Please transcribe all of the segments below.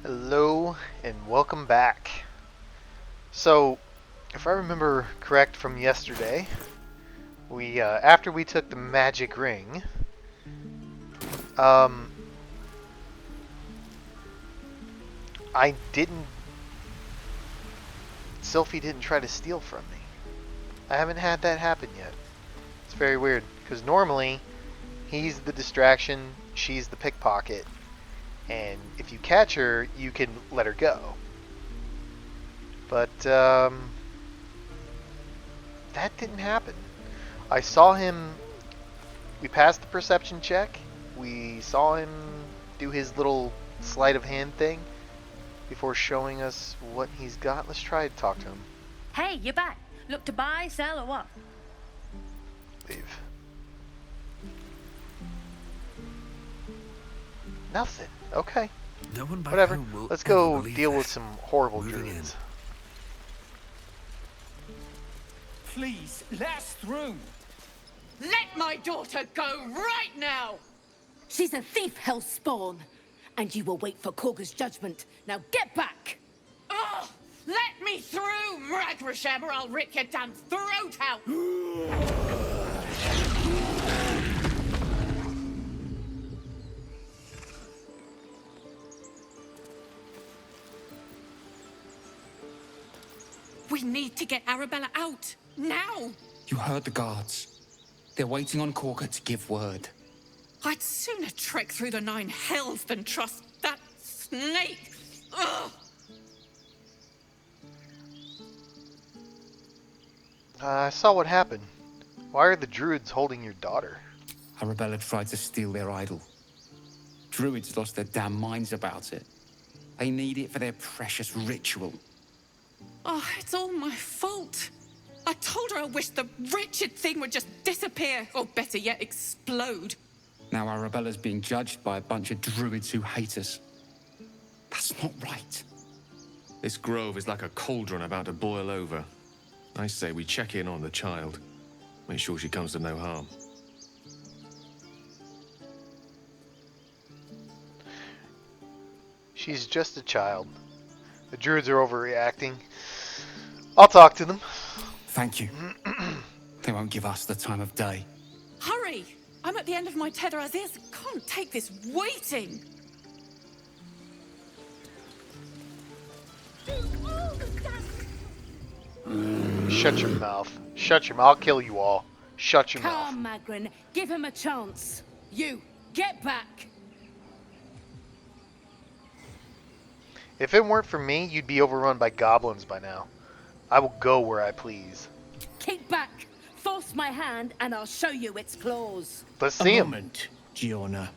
Hello and welcome back. So, if I remember correct from yesterday, we after we took the magic ring, I didn't. Sylphie didn't try to steal from me. I haven't had that happen yet. It's very weird because normally he's the distraction, she's the pickpocket, and if you catch her, you can let her go. But that didn't happen. I saw him. We passed the perception check. We saw him do his little sleight of hand thing before showing us what he's got. Let's try to talk to him. Hey, you're back. Look to buy, sell, or what? Leave. Nothing. Okay. No one back Whatever. home will Let's ever go believe deal that. with some horrible Moving druids. Please, let us through. Let my daughter go right now! She's a thief, hellspawn. And you will wait for Korga's judgment. Now get back! Oh, let me through, Mragrasham, or I'll rip your damn throat out! We need to get Arabella out, now! You heard the guards. They're waiting on Korga to give word. I'd sooner trek through the 9 hells than trust that snake! Ugh! I saw what happened. Why are the druids holding your daughter? Arabella tried to steal their idol. Druids lost their damn minds about it. They need it for their precious ritual. Oh, it's all my fault. I told her I wished the wretched thing would just disappear, or better yet, explode. Now Arabella's being judged by a bunch of druids who hate us. That's not right. This grove is like a cauldron about to boil over. I say we check in on the child. Make sure she comes to no harm. She's just a child. The druids are overreacting. I'll talk to them. Thank you. They won't give us the time of day. Hurry! I'm at the end of my tether as is. Can't take this waiting. Shut your mouth. Shut your mouth. I'll kill you all. Shut your mouth. Calm, Magrin. Give him a chance. You, get back! If it weren't for me, you'd be overrun by goblins by now. I will go where I please. Keep back! Force my hand and I'll show you its claws. Let's see him. Moment, Giona.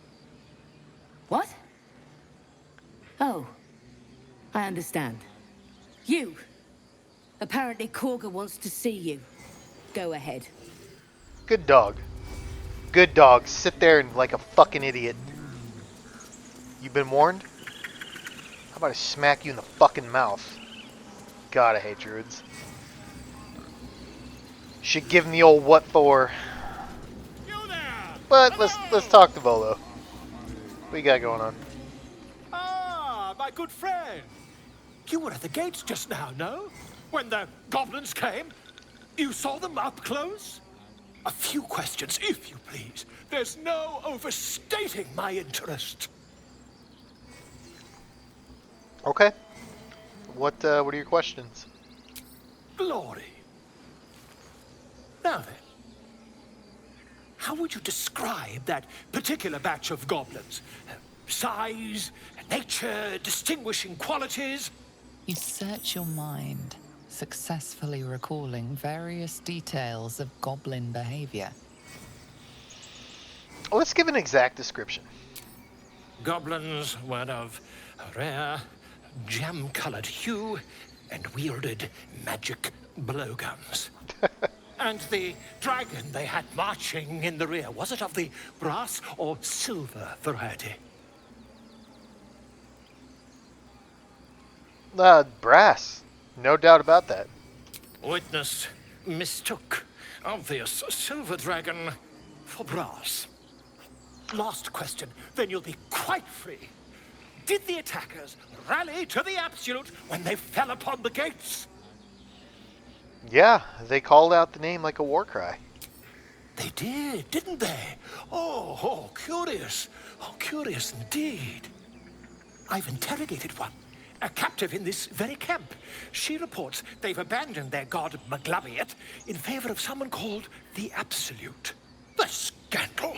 What? Oh, I understand. You. Apparently Korga wants to see you. Go ahead. Good dog. Good dog. Sit there and like a fucking idiot. You been warned? How about I smack you in the fucking mouth? God, I hate druids. Should give him the old what for. But let's talk to Volo. What you got going on? Ah, my good friend. You were at the gates just now, no? When the goblins came? You saw them up close? A few questions, if you please. There's no overstating my interest. Okay. What are your questions? Glory. Now then, how would you describe that particular batch of goblins? Size, nature, distinguishing qualities? You search your mind, successfully recalling various details of goblin behavior. Let's give an exact description. Goblins were of a rare, jam-colored hue and wielded magic blowguns. And the dragon they had marching in the rear, was it of the brass or silver variety? Brass. No doubt about that. Witness mistook obvious silver dragon for brass. Last question, then you'll be quite free. did the attackers rally to the absolute when they fell upon the gates? Yeah, they called out the name like a war cry. They did, didn't they? Oh, curious. Oh, curious indeed. I've interrogated one, a captive in this very camp. She reports they've abandoned their god Maglabiet in favor of someone called the Absolute. The scandal!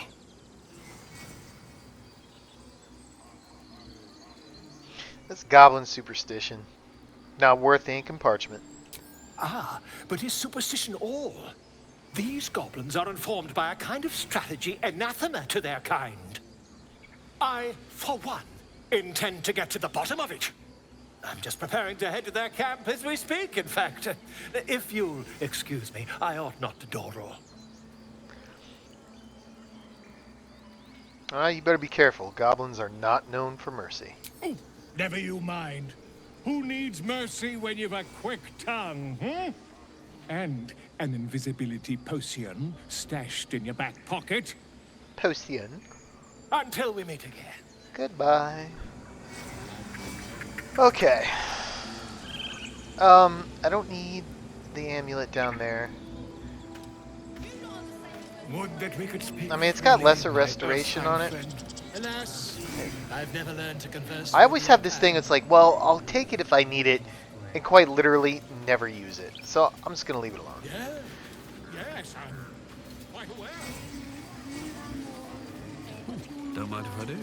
That's goblin superstition. Not worth ink and parchment. Ah, but is superstition all? These goblins are informed by a kind of strategy anathema to their kind. I, for one, intend to get to the bottom of it. I'm just preparing to head to their camp as we speak, in fact. If you'll excuse me, I ought not to dawdle. You better be careful. Goblins are not known for mercy. Oh, never you mind. Who needs mercy when you've a quick tongue, hmm? And an invisibility potion stashed in your back pocket. Potion. Until we meet again. Goodbye. Okay. I don't need the amulet down there. Would that we could speak. I mean, it's got freely, lesser my restoration on erstwhile it. friend. Alas, I've never learned to converse. I always have this thing that's like, well, I'll take it if I need it, and quite literally never use it. So I'm just going to leave it alone. Yeah, yes, I'm quite aware. Don't mind if I do.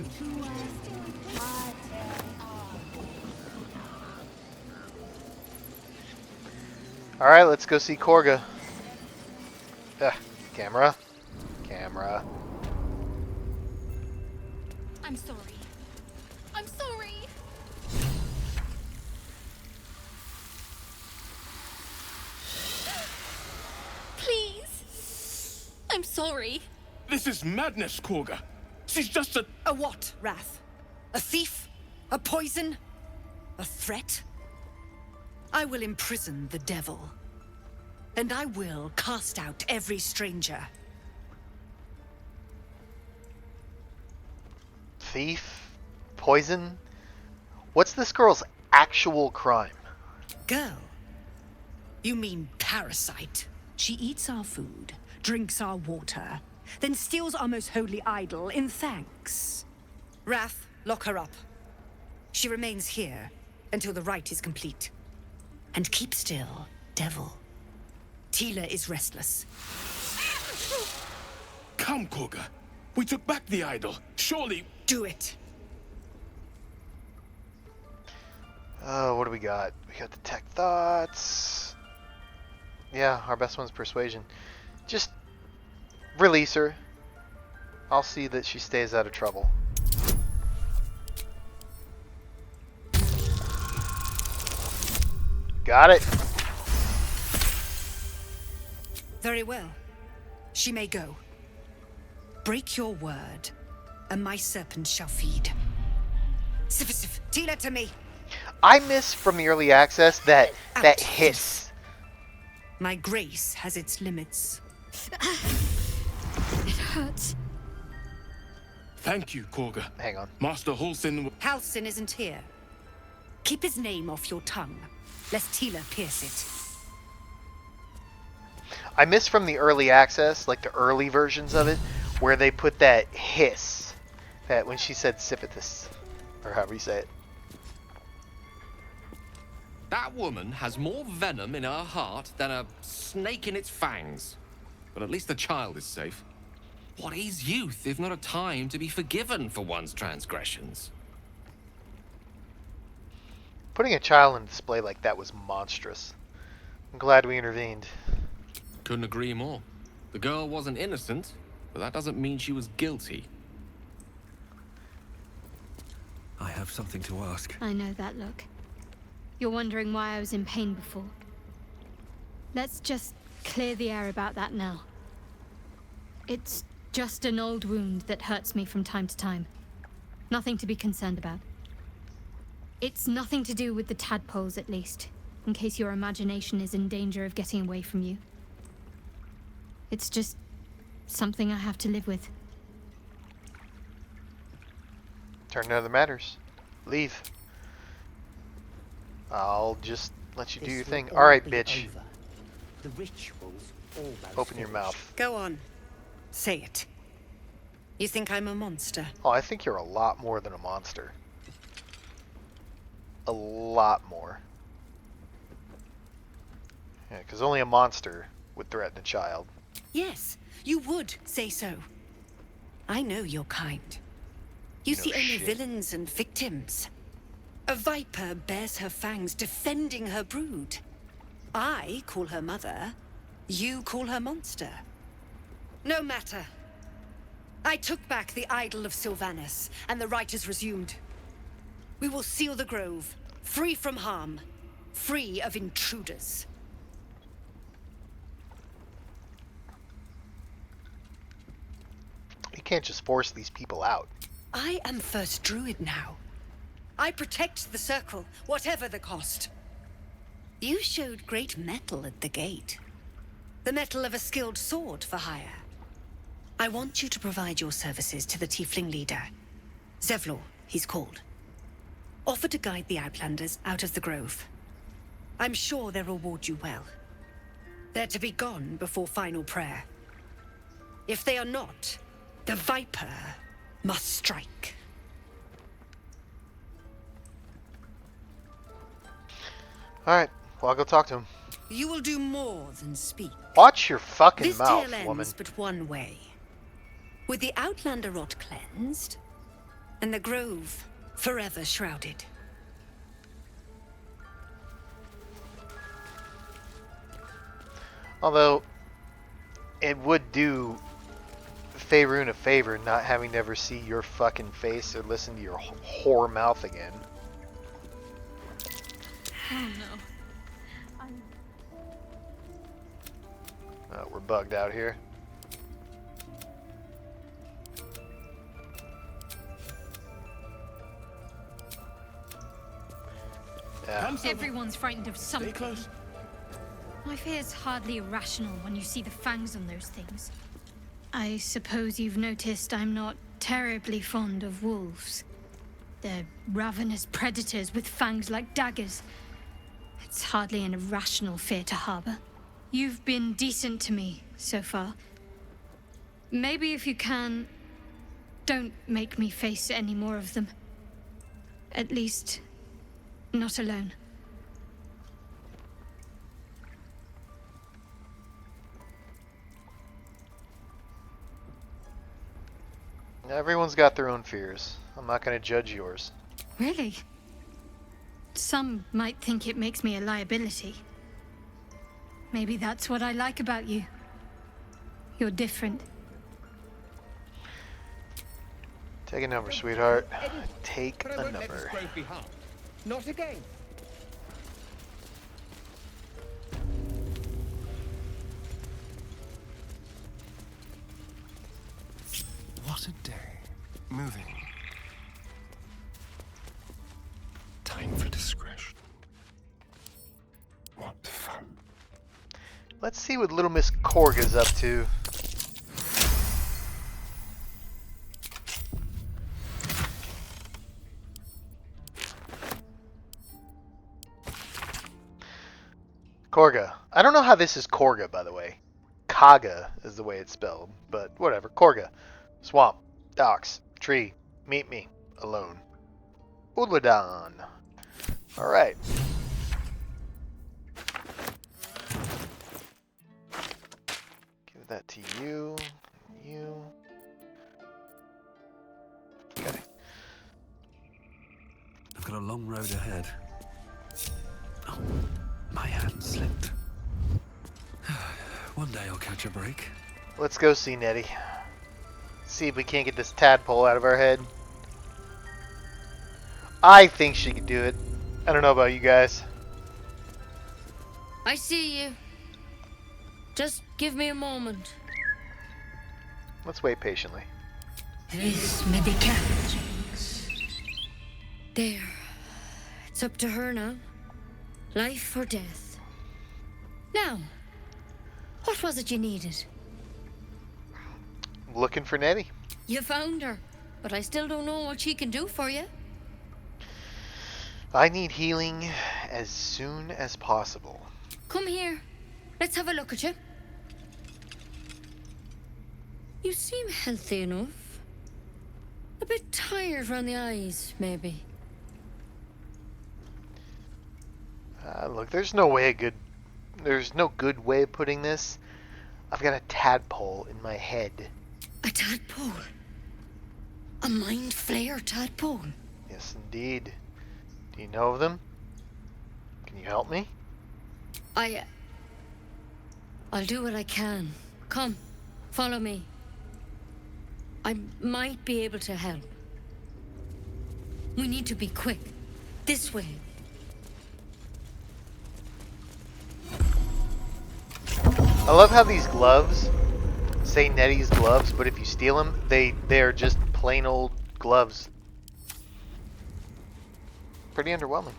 Alright, let's go see Korga. Camera. Camera. I'm sorry. I'm sorry. Please. I'm sorry. This is madness, Korga. She's just a... A what, Wrath? A thief? A poison? A threat? I will imprison the devil. And I will cast out every stranger. Thief? Poison? What's this girl's actual crime? Girl? You mean parasite? She eats our food, drinks our water, then steals our most holy idol in thanks. Wrath, lock her up. She remains here until the rite is complete. And keep still, devil. Tila is restless. Come, Korga. We took back the idol. Surely... Do it. What do we got? We got the tech thoughts. Yeah, our best one's persuasion. Just release her. I'll see that she stays out of trouble. Got it. Very well. She may go. Break your word, and my serpent shall feed. Sif, Tila to me. I miss from the early access that hiss. My grace has its limits. It hurts. Thank you, Korga. Hang on. Master Halsin... Halsin isn't here. Keep his name off your tongue, lest Tila pierce it. I miss from the early access, like the early versions of it, where they put that hiss. That when she said Siphitus. Or however you say it. That woman has more venom in her heart than a snake in its fangs. But at least the child is safe. What is youth if not a time to be forgiven for one's transgressions? Putting a child on display like that was monstrous. I'm glad we intervened. Couldn't agree more. The girl wasn't innocent, but that doesn't mean she was guilty. I have something to ask. I know that look. You're wondering why I was in pain before. Let's just clear the air about that now. It's just an old wound that hurts me from time to time. Nothing to be concerned about. It's nothing to do with the tadpoles, at least, in case your imagination is in danger of getting away from you. It's just something I have to live with. Turn to other matters. Leave. I'll just let you do your This thing. will Alright, all be bitch. over. The ritual's almost Open your finished. mouth. Go on. Say it. You think I'm a monster? Oh, I think you're a lot more than a monster. A lot more. Yeah, because only a monster would threaten a child. Yes, you would say so. I know your kind. You No see only shit. villains and victims. A viper bears her fangs defending her brood. I call her mother. You call her monster. No matter. I took back the idol of Sylvanus, and the rite is resumed. We will seal the grove, free from harm, free of intruders. You can't just force these people out. I am First Druid now. I protect the Circle, whatever the cost. You showed great mettle at the gate. The mettle of a skilled sword for hire. I want you to provide your services to the Tiefling leader. Zevlor, he's called. Offer to guide the Outlanders out of the grove. I'm sure they'll reward you well. They're to be gone before final prayer. If they are not, the Viper must strike. Alright, well, I'll go talk to him. You will do more than speak. Watch your fucking This mouth, tale ends woman. but one way. With the Outlander rot cleansed, and the grove forever shrouded. Although, it would do Faerun a favor not having to ever see your fucking face or listen to your whore mouth again. Oh no. We're bugged out here. Yeah. Everyone's frightened of something. Stay close. My fear's hardly irrational when you see the fangs on those things. I suppose you've noticed I'm not terribly fond of wolves. They're ravenous predators with fangs like daggers. It's hardly an irrational fear to harbor. You've been decent to me so far. Maybe if you can, don't make me face any more of them. At least, not alone. Everyone's got their own fears. I'm not going to judge yours. Really? Some might think it makes me a liability. Maybe that's what I like about you. You're different. Take a number, sweetheart. Take But I a won't let this number. grove be harmed. Not again. What a day. Moving. Time for discretion. What fun. Let's see what little Miss Korga's up to. Korga. I don't know how this is Korga, by the way. Kaga is the way it's spelled, but whatever. Korga. Swamp. Docks. Tree. Meet me. Alone. Uladan. Alright. Give that to you. You. Okay. I've got a long road ahead. Oh, my hand slipped. One day I'll catch a break. Let's go see Nettie. See if we can't get this tadpole out of our head. I think she could do it. I don't know about you guys. I see you. Just give me a moment. Let's wait patiently. This may be cat. There. It's up to her now. Life or death. Now, what was it you needed? Looking for Nettie. You found her, but I still don't know what she can do for you. I need healing as soon as possible. Come here. Let's have a look at you. You seem healthy enough. A bit tired around the eyes, maybe. Look, there's no good way of putting this. I've got a tadpole in my head. A tadpole? A mind flayer tadpole? Yes, indeed. Do you know of them? Can you help me? I'll do what I can. Come, follow me. I might be able to help. We need to be quick. This way. I love how these gloves say Nettie's gloves, but if you steal them, they're just plain old gloves. Pretty underwhelming.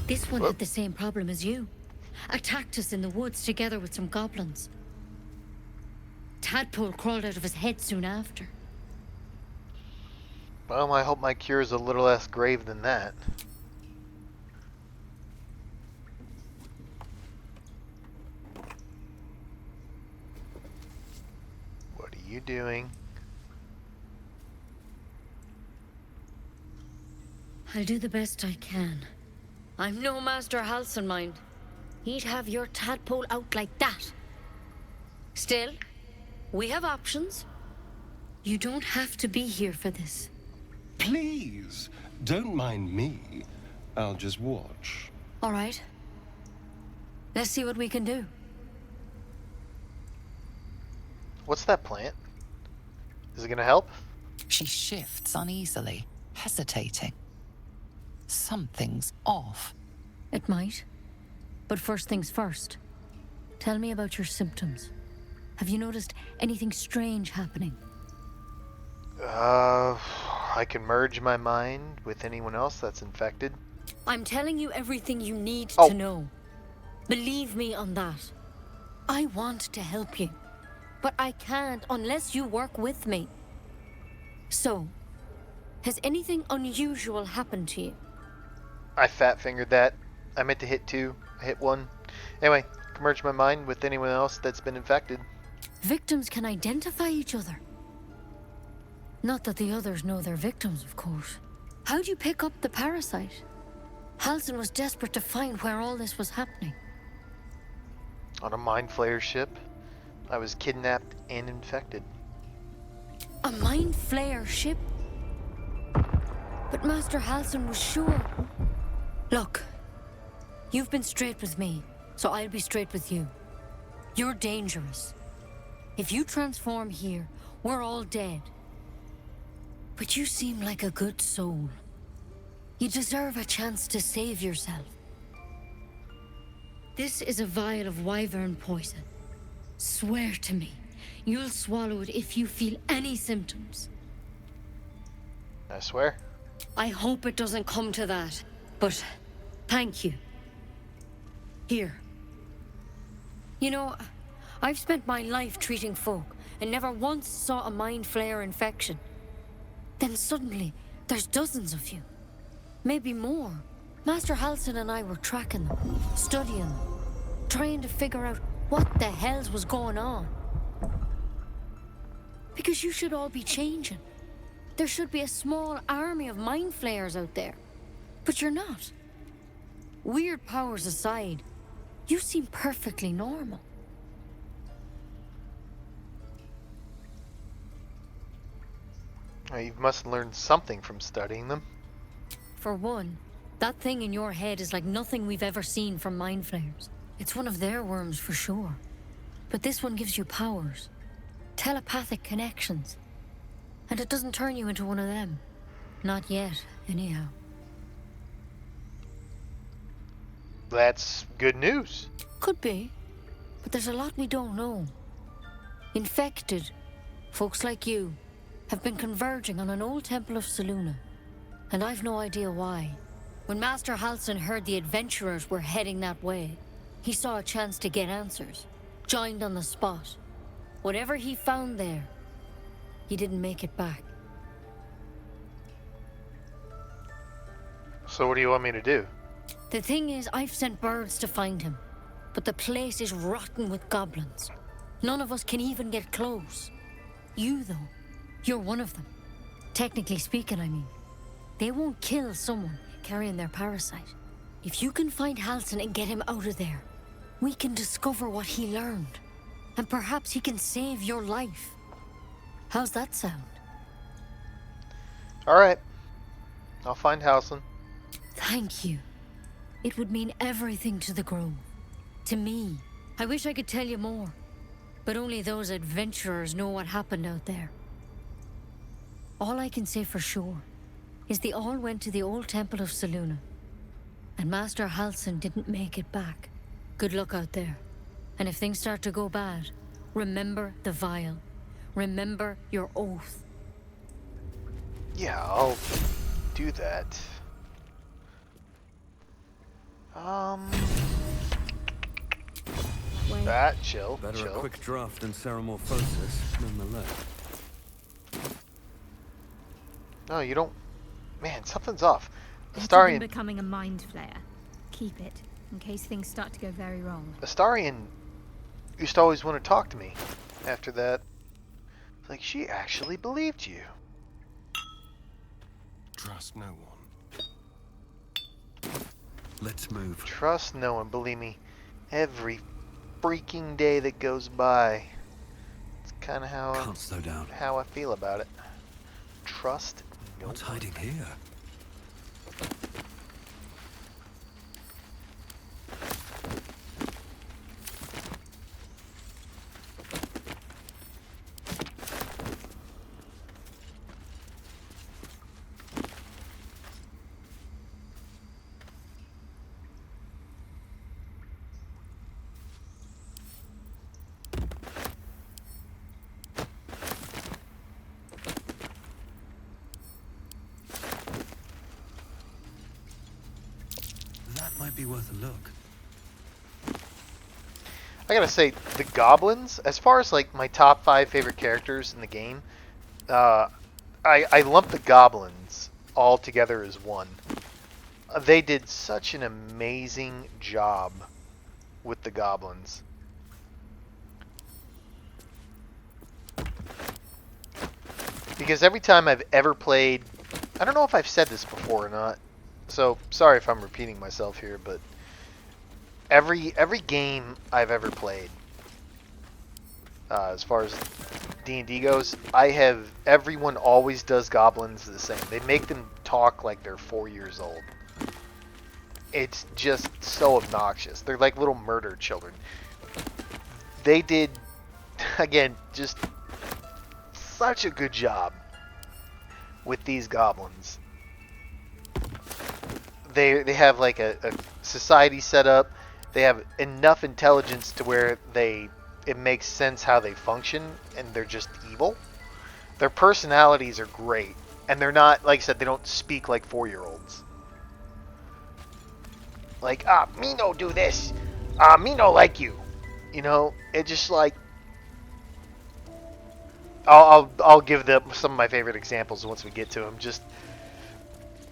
This one had the same problem as you. Attacked us in the woods together with some goblins. Tadpole crawled out of his head soon after. Well, I hope my cure is a little less grave than that. What are you doing? I'll do the best I can. I'm no Master Halcyon, mind. He'd have your tadpole out like that. Still, we have options. You don't have to be here for this. Please, don't mind me. I'll just watch. All right. Let's see what we can do. What's that plant? Is it gonna help? She shifts uneasily, hesitating. Something's off. It might. But first things first. Tell me about your symptoms. Have you noticed anything strange happening? I can merge my mind with anyone else that's infected. I'm telling you everything you need Oh. to know. Believe me on that. I want to help you, but I can't unless you work with me. So, has anything unusual happened to you? I fat fingered that. I meant to hit 2. I hit 1. Anyway, can merge my mind with anyone else that's been infected. Victims can identify each other. Not that the others know they're victims, of course. How'd you pick up the parasite? Halcyon was desperate to find where all this was happening. On a mind flayer ship, I was kidnapped and infected. A mind flayer ship? But Master Halcyon was sure. Look, you've been straight with me, so I'll be straight with you. You're dangerous. If you transform here, we're all dead. But you seem like a good soul. You deserve a chance to save yourself. This is a vial of wyvern poison. Swear to me, you'll swallow it if you feel any symptoms. I swear. I hope it doesn't come to that, but thank you. Here. You know, I've spent my life treating folk and never once saw a mind flayer infection. Then suddenly, there's dozens of you. Maybe more. Master Halcyon and I were tracking them, studying them, trying to figure out what the hells was going on. Because you should all be changing. There should be a small army of mind flayers out there. But you're not. Weird powers aside, you seem perfectly normal. You must learn something from studying them. For one, that thing in your head is like nothing we've ever seen from mind flayers. It's one of their worms for sure. But this one gives you powers. Telepathic connections. And it doesn't turn you into one of them. Not yet, anyhow. That's good news. Could be. But there's a lot we don't know. Infected, folks like you, have been converging on an old temple of Selûne. And I've no idea why. When Master Halcyon heard the adventurers were heading that way, he saw a chance to get answers. Joined on the spot. Whatever he found there, he didn't make it back. So what do you want me to do? The thing is, I've sent birds to find him, but the place is rotten with goblins. None of us can even get close. You, though, you're one of them. Technically speaking, I mean. They won't kill someone carrying their parasite. If you can find Halsin and get him out of there, we can discover what he learned. And perhaps he can save your life. How's that sound? Alright. I'll find Halsin. Thank you. It would mean everything to the Grove. To me. I wish I could tell you more. But only those adventurers know what happened out there. All I can say for sure is they all went to the old temple of Selûne. And Master Halsin didn't make it back. Good luck out there. And if things start to go bad, remember the vial. Remember your oath. Yeah, I'll do that. That chill. Better chill. a quick draft than Ceramorphosis, nonetheless. No, you don't. Man, something's off. Better than Astarion. becoming a mind flayer. Keep it, in case things start to go very wrong. Astarion used to always want to talk to me. After that, it's like she actually believed you. Trust no one. Let's move. Trust no one. Believe me, every freaking day that goes by, it's kind of Can't slow down. how I feel about it. Trust no What's one. hiding here? Might be worth a look. I gotta say, the goblins, as far as like my top 5 favorite characters in the game, I lump the goblins all together as one. They did such an amazing job with the goblins. Because every time I've ever played, I don't know if I've said this before or not, so sorry if I'm repeating myself here, but every game I've ever played, as far as D&D goes, everyone always does goblins the same. They make them talk like they're 4 years old. It's just so obnoxious. They're like little murder children. They did, again, just such a good job with these goblins. They have like a society set up. They have enough intelligence to where it makes sense how they function, and they're just evil. Their personalities are great, and they're not, like I said, they don't speak like 4-year-olds. Like, me no do this. Me no like you. You know, it just like, I'll give them some of my favorite examples once we get to them. Just,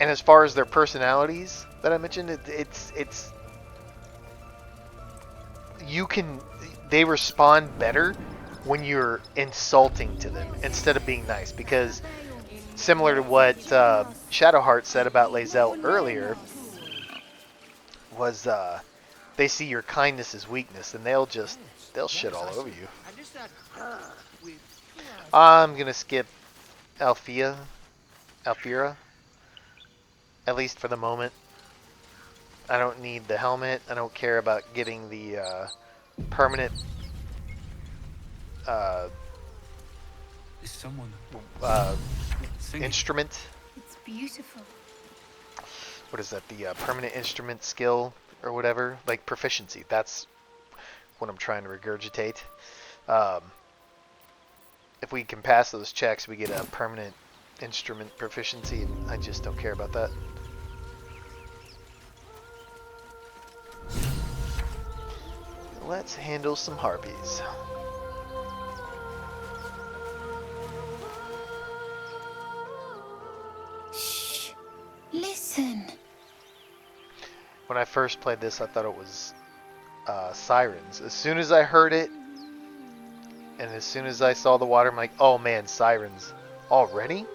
and as far as their personalities that I mentioned, it's they respond better when you're insulting to them instead of being nice, because similar to what Shadowheart said about Lae'zel earlier, was they see your kindness as weakness, and they'll shit all over you. I'm gonna skip Alfira, at least for the moment. I don't need the helmet. I don't care about getting the permanent Is someone instrument. It's beautiful. What is that? The permanent instrument skill or whatever, like proficiency. That's what I'm trying to regurgitate. If we can pass those checks, we get a permanent instrument proficiency, and I just don't care about that. Let's handle some harpies. Shh. Listen. When I first played this, I thought it was sirens. As soon as I heard it, and as soon as I saw the water, I'm like, oh man, sirens. Already?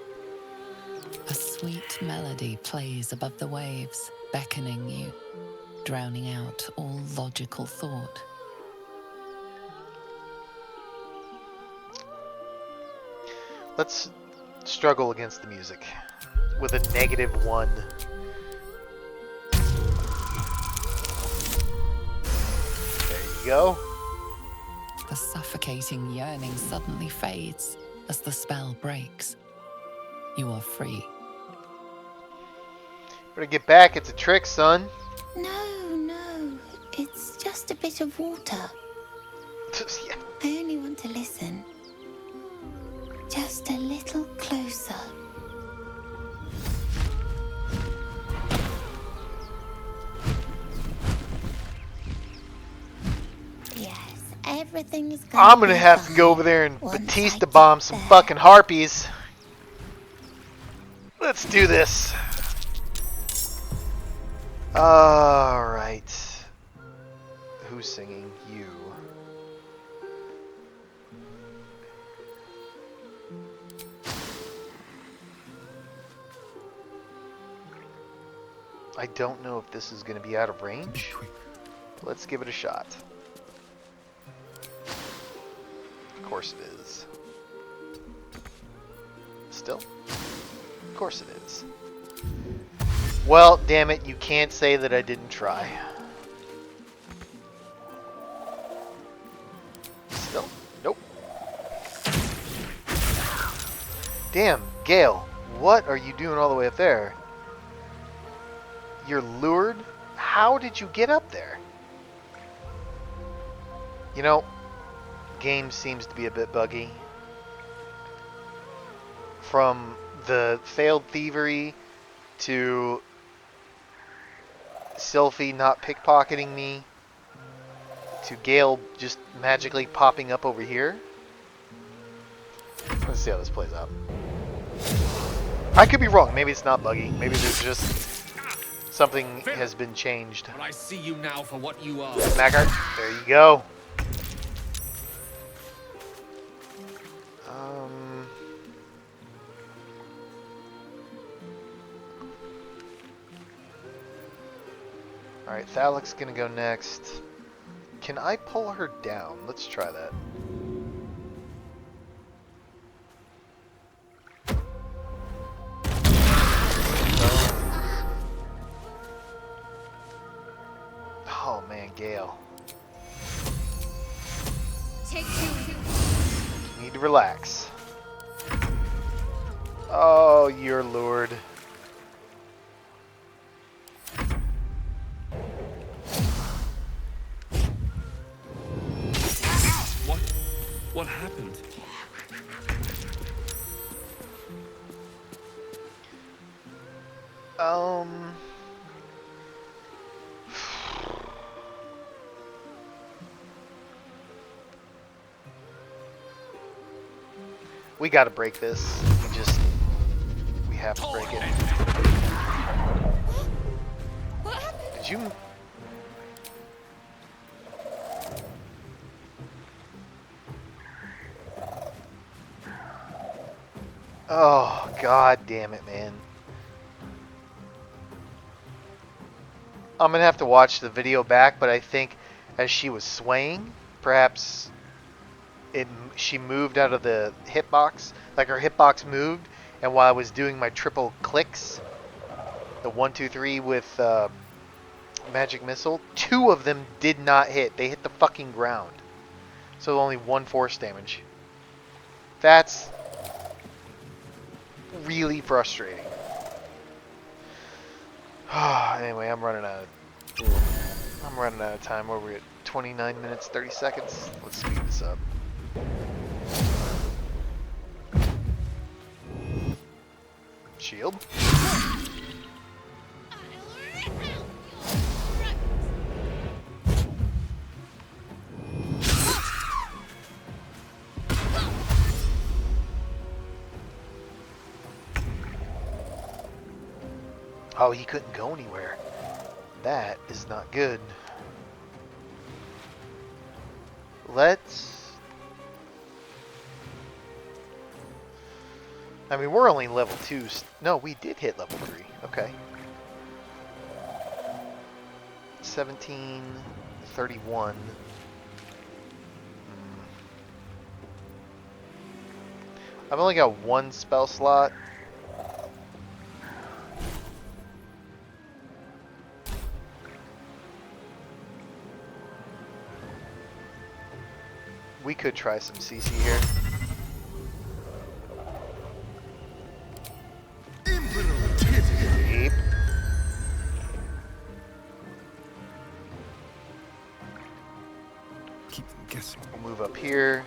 A sweet melody plays above the waves, beckoning you, drowning out all logical thought. Let's struggle against the music with a -1. There you go. The suffocating yearning suddenly fades as the spell breaks. You are free. Better get back, it's a trick, son. No, it's just a bit of water. Yeah. I only want to listen. Just a little closer. Yes, everything's going I'm gonna have to go over there and Batista bomb some fucking harpies. Let's do this. Alright. Who's singing? You. I don't know if this is going to be out of range. Let's give it a shot. Of course it is. Still? Of course it is. Well, damn it, you can't say that I didn't try. Still? Nope. Damn, Gale, what are you doing all the way up there? You're lured? How did you get up there? You know, game seems to be a bit buggy. From the failed thievery to Sylphie not pickpocketing me to Gale just magically popping up over here. Let's see how this plays out. I could be wrong. Maybe it's not buggy. Maybe there's just something has been changed. But I see you now for what you are. Maggart, there you go. Alright, Thalic's gonna go next. Can I pull her down? Let's try that. Oh man, Gale. Take two. You need to relax. Oh, you're lured. What happened? We gotta break this. We have to break it. Did you? Oh, god damn it, man. I'm gonna have to watch the video back, but I think as she was swaying, perhaps she moved out of the hitbox, like her hitbox moved, and while I was doing my triple clicks, the 1, 2, 3 with magic missile, 2 of them did not hit. They hit the fucking ground. So only 1 force damage. That's really frustrating. Anyway, I'm running out of time. Where we're at 29 minutes 30 seconds. Let's speed this up. Shield. Oh, he couldn't go anywhere. That is not good. Let's... I mean, we're only level 2. No, we did hit level 3. Okay. 17, 31. I've only got one spell slot. We could try some CC here. Yep. Keep them guessing. We'll move up here,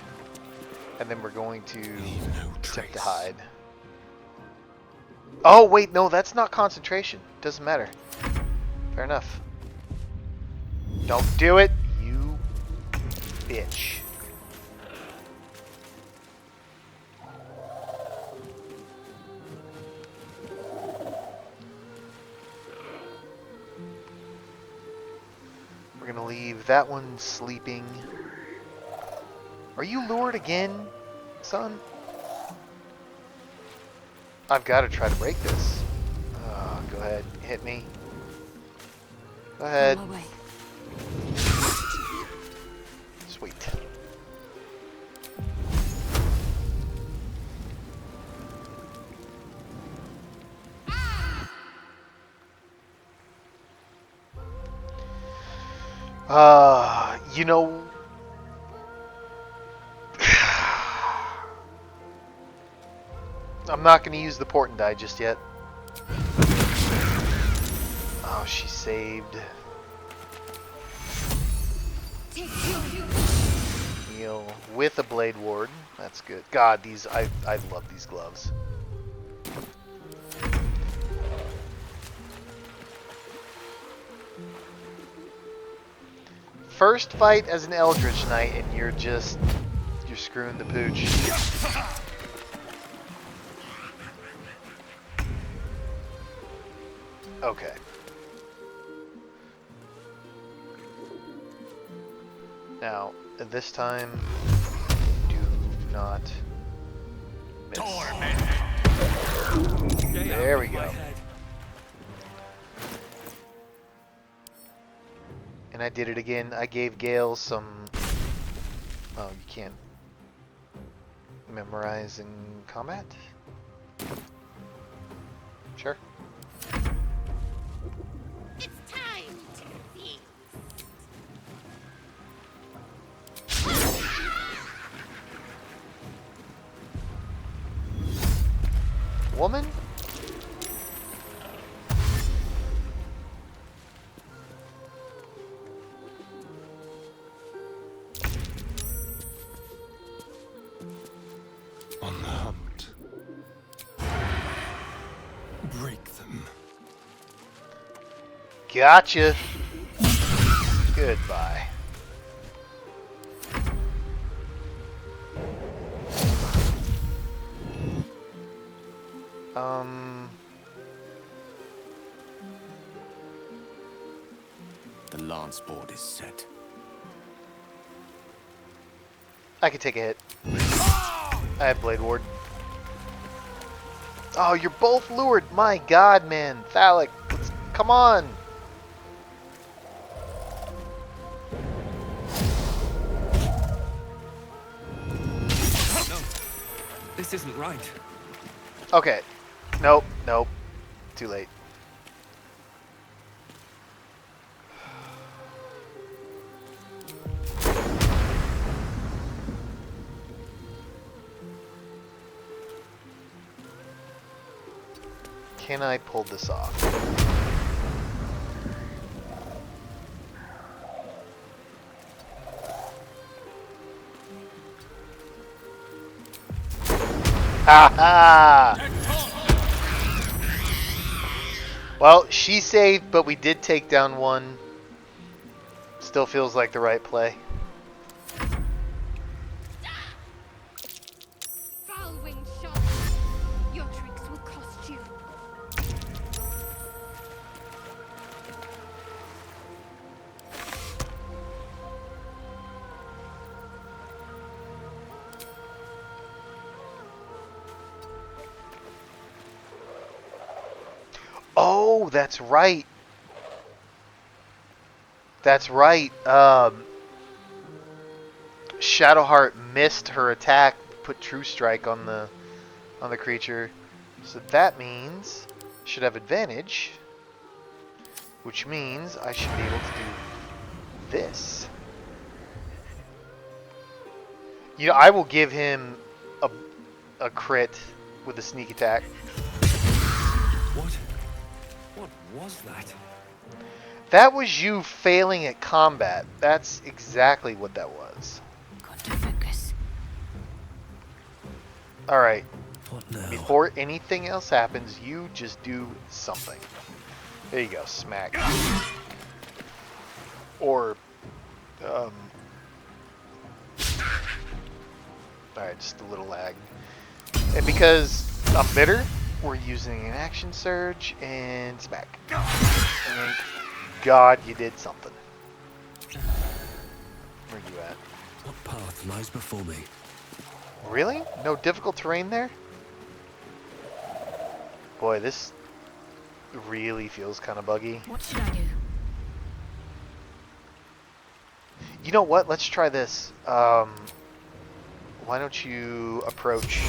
and then we're going to attempt to hide. Oh wait, no, that's not concentration. Doesn't matter. Fair enough. Don't do it, you bitch. We're gonna leave that one sleeping. Are you lured again, son? I've got to try to break this. Go ahead, hit me. Go ahead. Sweet. You know, I'm not going to use the Portent die just yet. Oh, she saved. Heal with a Blade Ward. That's good. God, these I love these gloves. First fight as an Eldritch Knight, and you're screwing the pooch. Okay. Now, this time, do not miss. There we go. And I did it again. I gave Gale some... Oh, you can't memorize in combat? Sure. It's time to feast. Woman? On the hunt. Break them. Gotcha. Goodbye. The lance board is set. I can take a hit. I have Blade Ward. Oh, you're both lured. My God, man. Thalic, come on. No, this isn't right. Okay. Nope, nope. Too late. Can I pull this off? Ha ha! Well, she saved, but we did take down one. Still feels like the right play. Foul-winged shot. Your tricks will cost you. Oh, that's right. That's right. Shadowheart missed her attack, put True Strike on the creature. So that means I should have advantage, which means I should be able to do this. You know, I will give him a crit with a sneak attack. What? What was that? That was you failing at combat. That's exactly what that was. Got to focus. Alright. What now? Before anything else happens, you just do something. There you go, smack. Or, alright, just a little lag. And because I'm bitter, we're using an action surge and smack. And God, you did something. Where are you at? What path lies before me? Really? No difficult terrain there? Boy, this really feels kind of buggy. What should I do? You know what? Let's try this. Why don't you approach?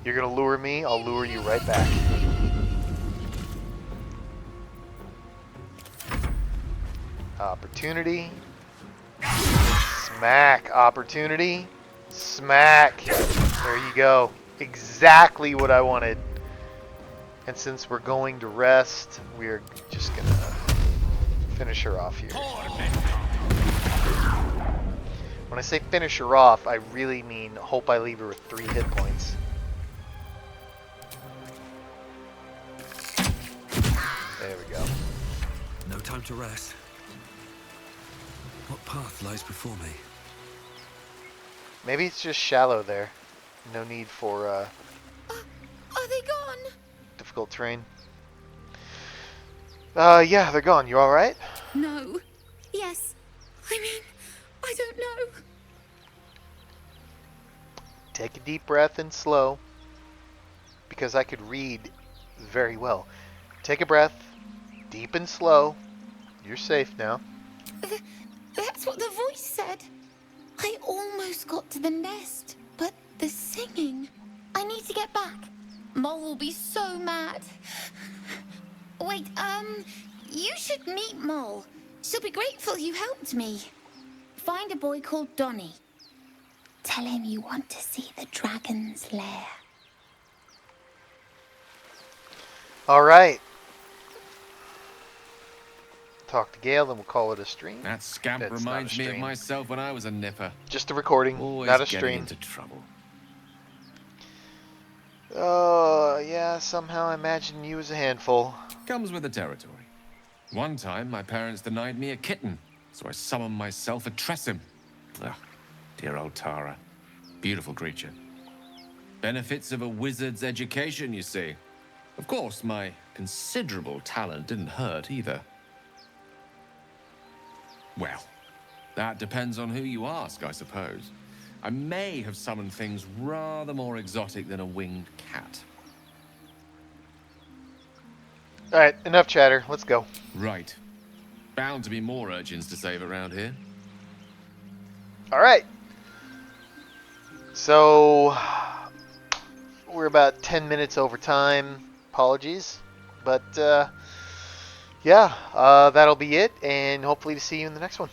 You're gonna lure me, I'll lure you right back. Opportunity. Smack. Opportunity. Smack. There you go. Exactly what I wanted. And since we're going to rest, we're just gonna finish her off here. When I say finish her off, I really mean hope I leave her with 3 hit points. There we go. No time to rest. What path lies before me? Maybe it's just shallow there. No need for Are they gone? difficult terrain. Yeah, they're gone. You alright? No. Yes. I mean, I don't know. Take a deep breath and slow. Because I could read very well. Take a breath, deep and slow. You're safe now. That's what the voice said. I almost got to the nest, but the singing. I need to get back. Mole will be so mad. Wait, you should meet Mole. She'll be grateful you helped me. Find a boy called Donny. Tell him you want to see the dragon's lair. Alright. Talk to Gale, then we'll call it a stream. That scamp That's reminds not a me of stream. myself when I was a nipper. Just a recording, Always not a getting stream. into trouble. Yeah, somehow I imagine you as a handful. Comes with the territory. One time, my parents denied me a kitten, so I summoned myself a Tressim. Ugh, dear old Tara. Beautiful creature. Benefits of a wizard's education, you see. Of course, my considerable talent didn't hurt either. Well, that depends on who you ask, I suppose. I may have summoned things rather more exotic than a winged cat. Alright, enough chatter. Let's go. Right. Bound to be more urchins to save around here. Alright. So, we're about 10 minutes over time. Apologies. But, yeah, that'll be it. And hopefully to see you in the next one.